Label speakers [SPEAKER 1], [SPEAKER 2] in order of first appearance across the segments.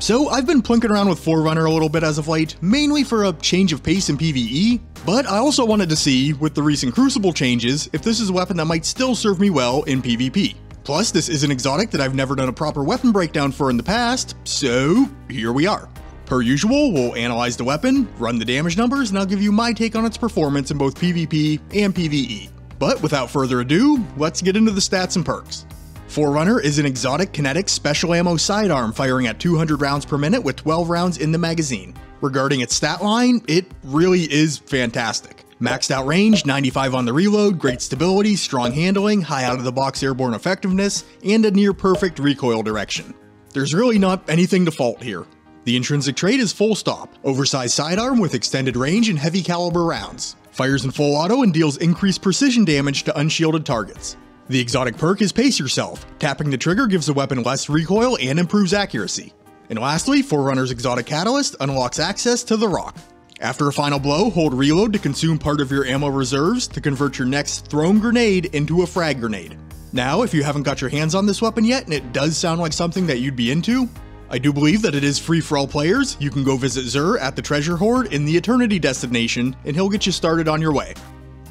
[SPEAKER 1] So I've been plunking around with Forerunner a little bit as of late, mainly for a change of pace in PvE, but I also wanted to see, with the recent Crucible changes, if this is a weapon that might still serve me well in PvP. Plus, this is an exotic that I've never done a proper weapon breakdown for in the past, so here we are. Per usual, we'll analyze the weapon, run the damage numbers, and I'll give you my take on its performance in both PvP and PvE. But without further ado, let's get into the stats and perks. Forerunner is an exotic kinetic special ammo sidearm firing at 200 rounds per minute with 12 rounds in the magazine. Regarding its stat line, it really is fantastic. Maxed out range, 95 on the reload, great stability, strong handling, high out of the box airborne effectiveness, and a near perfect recoil direction. There's really not anything to fault here. The intrinsic trait is full stop, oversized sidearm with extended range and heavy caliber rounds. Fires in full auto and deals increased precision damage to unshielded targets. The exotic perk is Pace Yourself. Tapping the trigger gives the weapon less recoil and improves accuracy. And lastly, Forerunner's exotic catalyst unlocks access to the rock. After a final blow, hold reload to consume part of your ammo reserves to convert your next thrown grenade into a frag grenade. Now, if you haven't got your hands on this weapon yet and it does sound like something that you'd be into, I do believe that it is free for all players. You can go visit Xur at the Treasure Hoard in the Eternity Destination and he'll get you started on your way.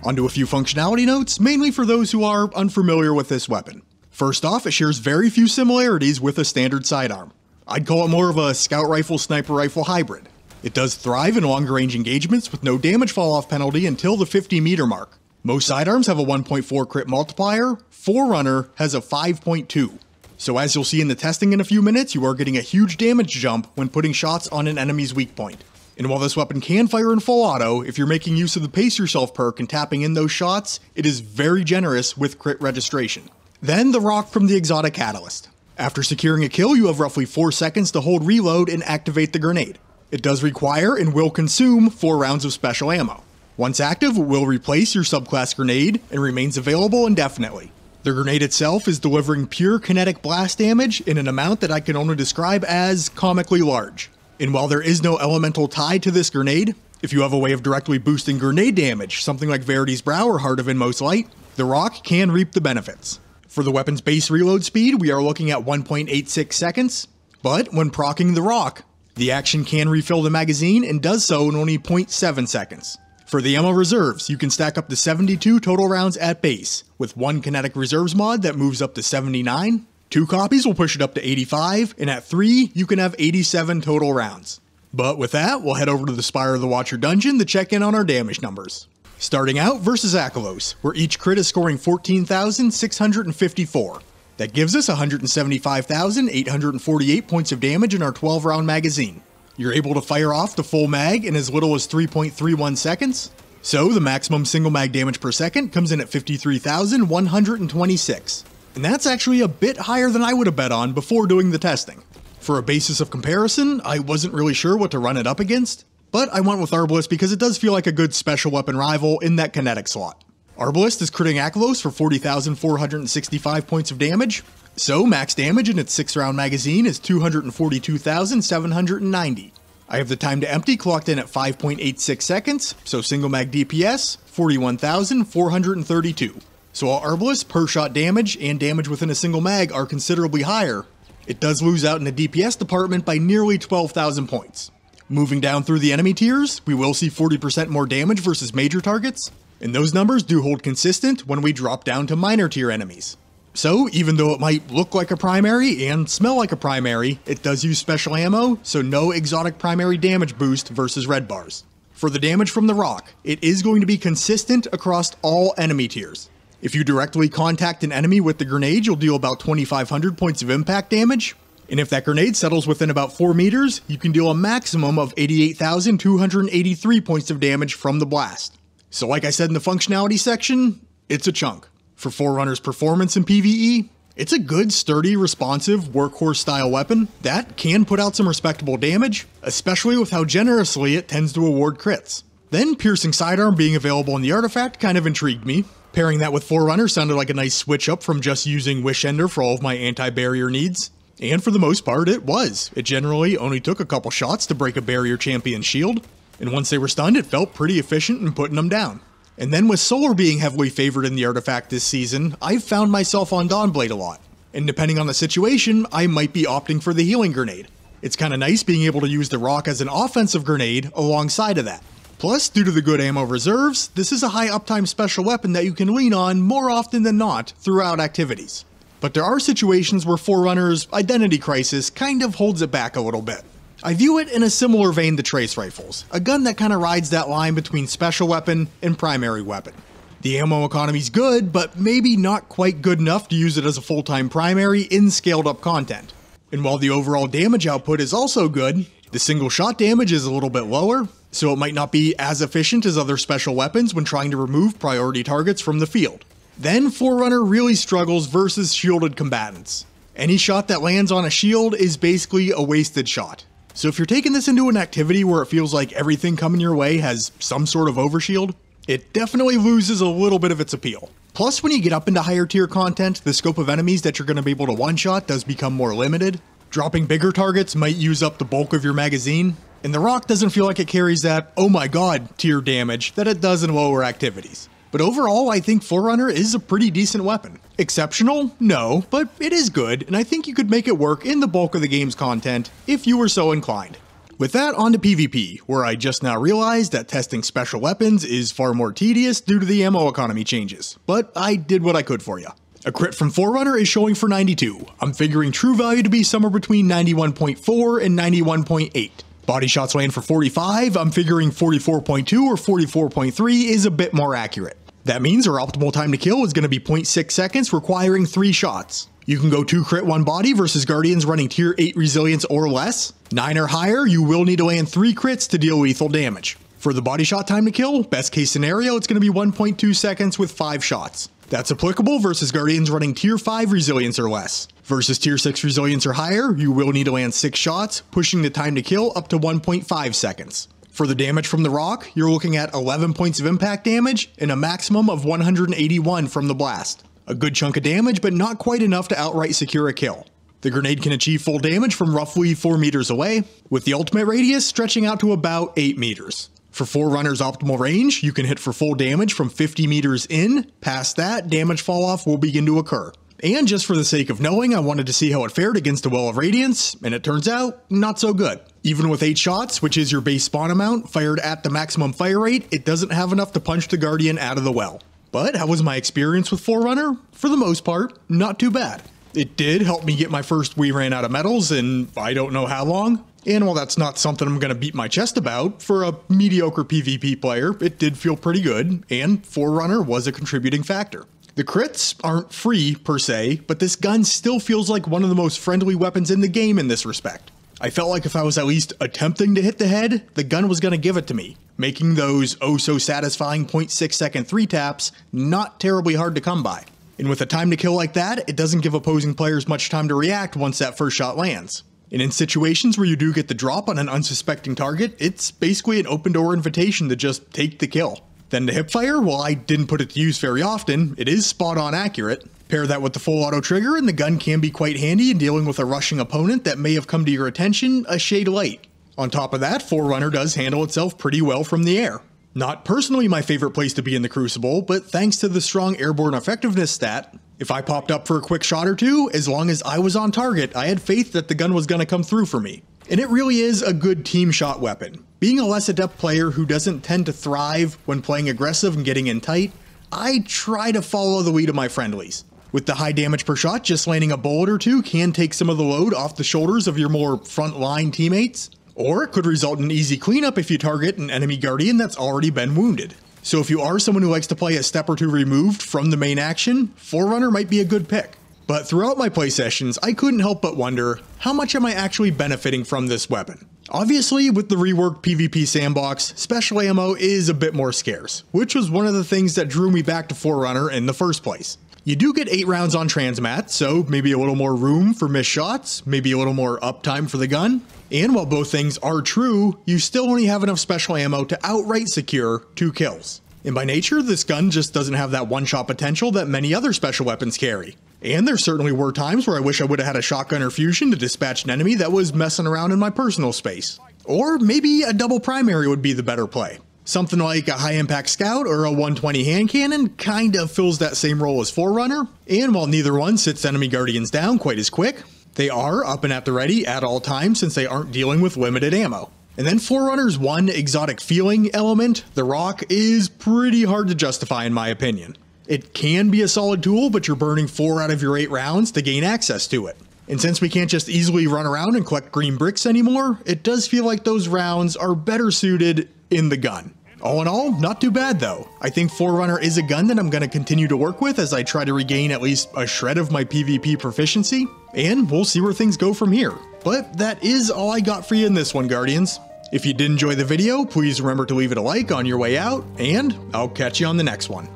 [SPEAKER 1] Onto a few functionality notes, mainly for those who are unfamiliar with this weapon. First off, it shares very few similarities with a standard sidearm. I'd call it more of a scout rifle sniper rifle hybrid. It does thrive in longer range engagements with no damage fall off penalty until the 50 meter mark. Most sidearms have a 1.4 crit multiplier, Forerunner has a 5.2. So as you'll see in the testing in a few minutes, you are getting a huge damage jump when putting shots on an enemy's weak point. And while this weapon can fire in full auto, if you're making use of the Pace Yourself perk and tapping in those shots, it is very generous with crit registration. Then the rock from the exotic catalyst. After securing a kill, you have roughly 4 seconds to hold reload and activate the grenade. It does require and will consume 4 rounds of special ammo. Once active, it will replace your subclass grenade and remains available indefinitely. The grenade itself is delivering pure kinetic blast damage in an amount that I can only describe as comically large. And while there is no elemental tied to this grenade, if you have a way of directly boosting grenade damage, something like Verity's Brow or Heart of Inmost Light, the rock can reap the benefits. For the weapon's base reload speed, we are looking at 1.86 seconds, but when proccing the rock, the action can refill the magazine and does so in only 0.7 seconds. For the ammo reserves, you can stack up to 72 total rounds at base, with one kinetic reserves mod that moves up to 79, 2 copies will push it up to 85, and at 3, you can have 87 total rounds. But with that, we'll head over to the Spire of the Watcher dungeon to check in on our damage numbers. Starting out versus Akalos, where each crit is scoring 14,654. That gives us 175,848 points of damage in our 12 round magazine. You're able to fire off the full mag in as little as 3.31 seconds. So the maximum single mag damage per second comes in at 53,126. And that's actually a bit higher than I would have bet on before doing the testing. For a basis of comparison, I wasn't really sure what to run it up against, but I went with Arbalest because it does feel like a good special weapon rival in that kinetic slot. Arbalest is critting Akalos for 40,465 points of damage, so max damage in its 6 round magazine is 242,790. I have the time to empty clocked in at 5.86 seconds, so single mag DPS, 41,432. So while Arbalest per shot damage and damage within a single mag are considerably higher, it does lose out in the DPS department by nearly 12,000 points. Moving down through the enemy tiers, we will see 40% more damage versus major targets, and those numbers do hold consistent when we drop down to minor tier enemies. So even though it might look like a primary and smell like a primary, it does use special ammo, so no exotic primary damage boost versus red bars. For the damage from the rock, it is going to be consistent across all enemy tiers. If you directly contact an enemy with the grenade, you'll deal about 2,500 points of impact damage, and if that grenade settles within about 4 meters, you can deal a maximum of 88,283 points of damage from the blast. So like I said in the functionality section, it's a chunk. For Forerunner's performance in PvE, it's a good, sturdy, responsive, workhorse style weapon that can put out some respectable damage, especially with how generously it tends to award crits. Then Piercing Sidearm being available in the artifact kind of intrigued me. Pairing that with Forerunner sounded like a nice switch up from just using Wish Ender for all of my anti-barrier needs. And for the most part, it was. It generally only took a couple shots to break a barrier champion's shield, and once they were stunned, it felt pretty efficient in putting them down. And then with Solar being heavily favored in the artifact this season, I've found myself on Dawnblade a lot. And depending on the situation, I might be opting for the healing grenade. It's kinda nice being able to use the rock as an offensive grenade alongside of that. Plus, due to the good ammo reserves, this is a high uptime special weapon that you can lean on more often than not throughout activities. But there are situations where Forerunner's identity crisis kind of holds it back a little bit. I view it in a similar vein to trace rifles, a gun that kinda rides that line between special weapon and primary weapon. The ammo economy's good, but maybe not quite good enough to use it as a full-time primary in scaled up content. And while the overall damage output is also good, the single shot damage is a little bit lower, so it might not be as efficient as other special weapons when trying to remove priority targets from the field. Then Forerunner really struggles versus shielded combatants. Any shot that lands on a shield is basically a wasted shot. So if you're taking this into an activity where it feels like everything coming your way has some sort of overshield, it definitely loses a little bit of its appeal. Plus, when you get up into higher tier content, the scope of enemies that you're going to be able to one-shot does become more limited. Dropping bigger targets might use up the bulk of your magazine, and the rock doesn't feel like it carries that oh my god tier damage that it does in lower activities. But overall, I think Forerunner is a pretty decent weapon. Exceptional? No, but it is good, and I think you could make it work in the bulk of the game's content if you were so inclined. With that, on to PvP, where I just now realized that testing special weapons is far more tedious due to the ammo economy changes, but I did what I could for you. A crit from Forerunner is showing for 92. I'm figuring true value to be somewhere between 91.4 and 91.8. Body shots land for 45, I'm figuring 44.2 or 44.3 is a bit more accurate. That means our optimal time to kill is going to be 0.6 seconds, requiring 3 shots. You can go 2 crit 1 body versus Guardians running tier 8 resilience or less. 9 or higher, you will need to land 3 crits to deal lethal damage. For the body shot time to kill, best case scenario, it's going to be 1.2 seconds with 5 shots. That's applicable versus Guardians running tier 5 resilience or less. Versus tier 6 resilience or higher, you will need to land 6 shots, pushing the time to kill up to 1.5 seconds. For the damage from the rock, you're looking at 11 points of impact damage and a maximum of 181 from the blast. A good chunk of damage, but not quite enough to outright secure a kill. The grenade can achieve full damage from roughly 4 meters away, with the ultimate radius stretching out to about 8 meters. For Forerunner's optimal range, you can hit for full damage from 50 meters in. Past that, damage fall off will begin to occur. And just for the sake of knowing, I wanted to see how it fared against the Well of Radiance, and it turns out, not so good. Even with 8 shots, which is your base spawn amount, fired at the maximum fire rate, it doesn't have enough to punch the Guardian out of the well. But how was my experience with Forerunner? For the most part, not too bad. It did help me get my first We Ran Out of Medals in I don't know how long. And while that's not something I'm going to beat my chest about, for a mediocre PvP player, it did feel pretty good, and Forerunner was a contributing factor. The crits aren't free per se, but this gun still feels like one of the most friendly weapons in the game in this respect. I felt like if I was at least attempting to hit the head, the gun was going to give it to me, making those oh so satisfying 0.6 second 3 taps not terribly hard to come by. And with a time to kill like that, it doesn't give opposing players much time to react once that first shot lands. And in situations where you do get the drop on an unsuspecting target, it's basically an open door invitation to just take the kill. Then the hipfire, while I didn't put it to use very often, it is spot on accurate. Pair that with the full auto trigger and the gun can be quite handy in dealing with a rushing opponent that may have come to your attention a shade late. On top of that, Forerunner does handle itself pretty well from the air. Not personally my favorite place to be in the Crucible, but thanks to the strong airborne effectiveness stat, if I popped up for a quick shot or two, as long as I was on target, I had faith that the gun was going to come through for me. And it really is a good team shot weapon. Being a less adept player who doesn't tend to thrive when playing aggressive and getting in tight, I try to follow the lead of my friendlies. With the high damage per shot, just landing a bullet or two can take some of the load off the shoulders of your more frontline teammates, or it could result in easy cleanup if you target an enemy Guardian that's already been wounded. So if you are someone who likes to play a step or two removed from the main action, Forerunner might be a good pick. But throughout my play sessions, I couldn't help but wonder, how much am I actually benefiting from this weapon? Obviously, with the reworked PvP Sandbox, special ammo is a bit more scarce, which was one of the things that drew me back to Forerunner in the first place. You do get 8 rounds on transmat, so maybe a little more room for missed shots, maybe a little more uptime for the gun. And while both things are true, you still only have enough special ammo to outright secure 2 kills. And by nature, this gun just doesn't have that one-shot potential that many other special weapons carry. And there certainly were times where I wish I would have had a shotgun or fusion to dispatch an enemy that was messing around in my personal space. Or maybe a double primary would be the better play. Something like a high-impact scout or a 120 hand cannon kind of fills that same role as Forerunner, and while neither one sits enemy Guardians down quite as quick, They are up and at the ready at all times since they aren't dealing with limited ammo. And then Forerunner's one exotic feeling element, the rock, is pretty hard to justify in my opinion. It can be a solid tool, but you're burning 4 out of your 8 rounds to gain access to it. And since we can't just easily run around and collect green bricks anymore, it does feel like those rounds are better suited in the gun. All in all, not too bad though. I think Forerunner is a gun that I'm going to continue to work with as I try to regain at least a shred of my PvP proficiency, and we'll see where things go from here. But that is all I got for you in this one, Guardians. If you did enjoy the video, please remember to leave it a like on your way out, and I'll catch you on the next one.